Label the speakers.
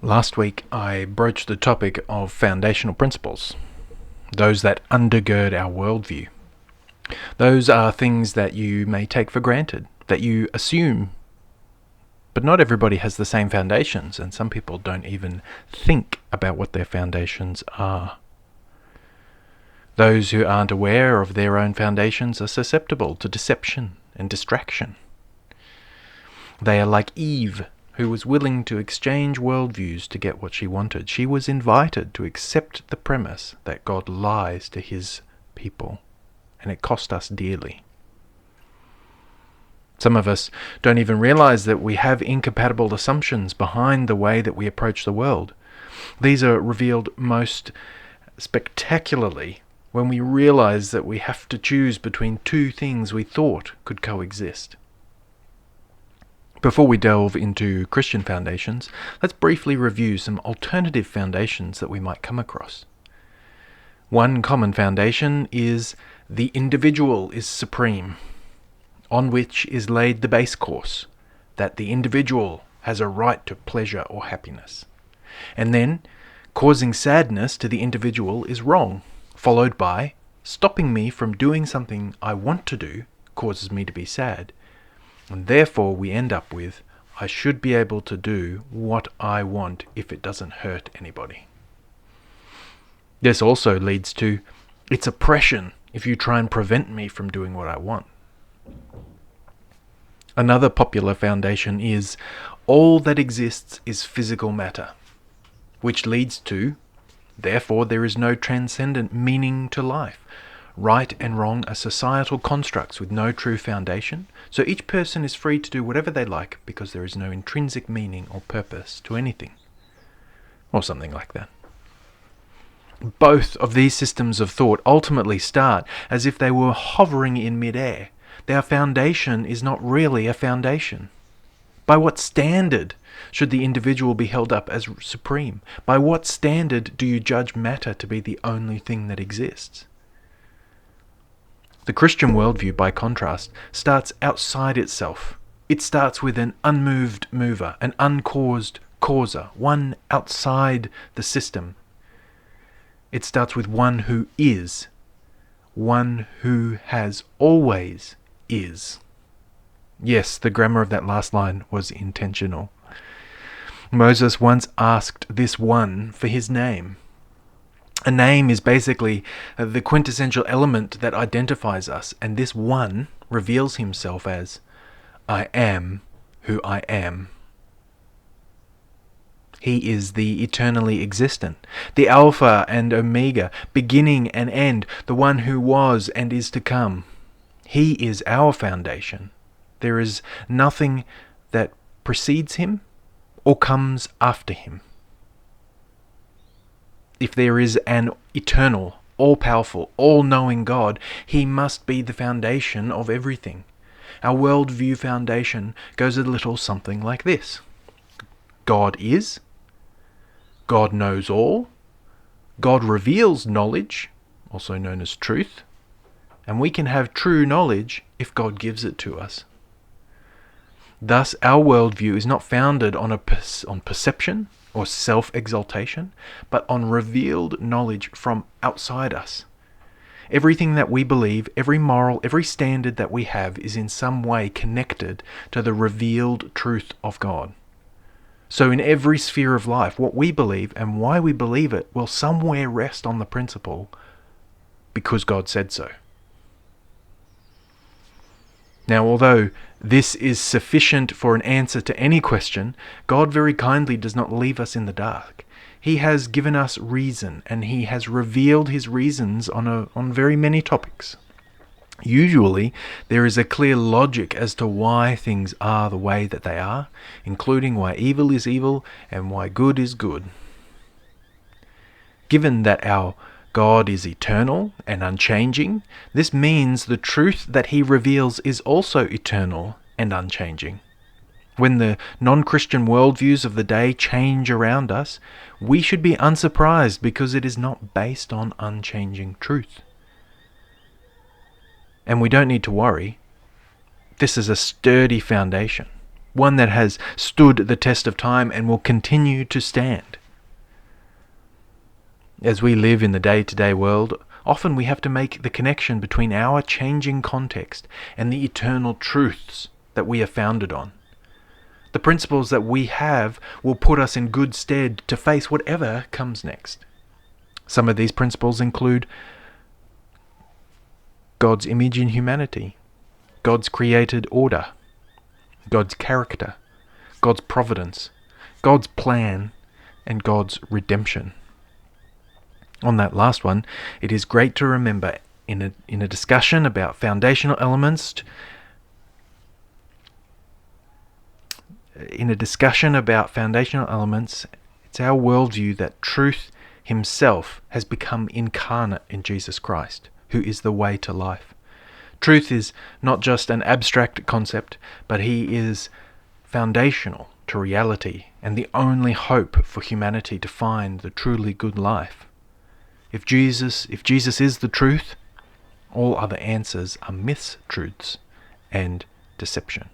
Speaker 1: Last week I broached the topic of foundational principles, those that undergird our worldview. Those are things that you may take for granted, that you assume, but not everybody has the same foundations, and some people don't even think about what their foundations are. Those who aren't aware of their own foundations are susceptible to deception and distraction. They are like Eve, who was willing to exchange worldviews to get what she wanted. She was invited to accept the premise that God lies to his people, and it cost us dearly. Some of us don't even realize that we have incompatible assumptions behind the way that we approach the world. These are revealed most spectacularly when we realize that we have to choose between two things we thought could coexist. Before we delve into Christian foundations, let's briefly review some alternative foundations that we might come across. One common foundation is the individual is supreme, on which is laid the base course, that the individual has a right to pleasure or happiness. And then, causing sadness to the individual is wrong, followed by, stopping me from doing something I want to do causes me to be sad. And therefore we end up with, I should be able to do what I want if it doesn't hurt anybody. This also leads to, it's oppression if you try and prevent me from doing what I want. Another popular foundation is, all that exists is physical matter, which leads to, therefore there is no transcendent meaning to life. Right and wrong are societal constructs with no true foundation, so each person is free to do whatever they like because there is no intrinsic meaning or purpose to anything. Or something like that. Both of these systems of thought ultimately start as if they were hovering in mid-air. Their foundation is not really a foundation. By what standard should the individual be held up as supreme? By what standard do you judge matter to be the only thing that exists? The Christian worldview, by contrast, starts outside itself. It starts with an unmoved mover, an uncaused causer, one outside the system. It starts with one who is, one who has always is. Yes, the grammar of that last line was intentional. Moses once asked this one for his name. A name is basically the quintessential element that identifies us, and this one reveals himself as, I am who I am. He is the eternally existent, the Alpha and Omega, beginning and end, the one who was and is to come. He is our foundation. There is nothing that precedes him or comes after him. If there is an eternal, all-powerful, all-knowing God, he must be the foundation of everything. Our worldview foundation goes a little something like this. God is. God knows all. God reveals knowledge, also known as truth. And we can have true knowledge if God gives it to us. Thus, our worldview is not founded on perception or self-exaltation, but on revealed knowledge from outside us. Everything that we believe, every moral, every standard that we have is in some way connected to the revealed truth of God. So in every sphere of life, what we believe and why we believe it will somewhere rest on the principle, because God said so. Now, although this is sufficient for an answer to any question, God very kindly does not leave us in the dark. He has given us reason, and he has revealed his reasons on very many topics. Usually, there is a clear logic as to why things are the way that they are, including why evil is evil and why good is good. Given that our God is eternal and unchanging, this means the truth that he reveals is also eternal and unchanging. When the non-Christian worldviews of the day change around us, we should be unsurprised because it is not based on unchanging truth. And we don't need to worry. This is a sturdy foundation. one that has stood the test of time and will continue to stand. As we live in the day-to-day world, often we have to make the connection between our changing context and the eternal truths that we are founded on. The principles that we have will put us in good stead to face whatever comes next. Some of these principles include God's image in humanity, God's created order, God's character, God's providence, God's plan, and God's redemption. On that last one, it is great to remember in a discussion about foundational elements, it's our worldview that truth himself has become incarnate in Jesus Christ, who is the way to life. Truth is not just an abstract concept, but he is foundational to reality and the only hope for humanity to find the truly good life. If Jesus is the truth, all other answers are mistruths and deception.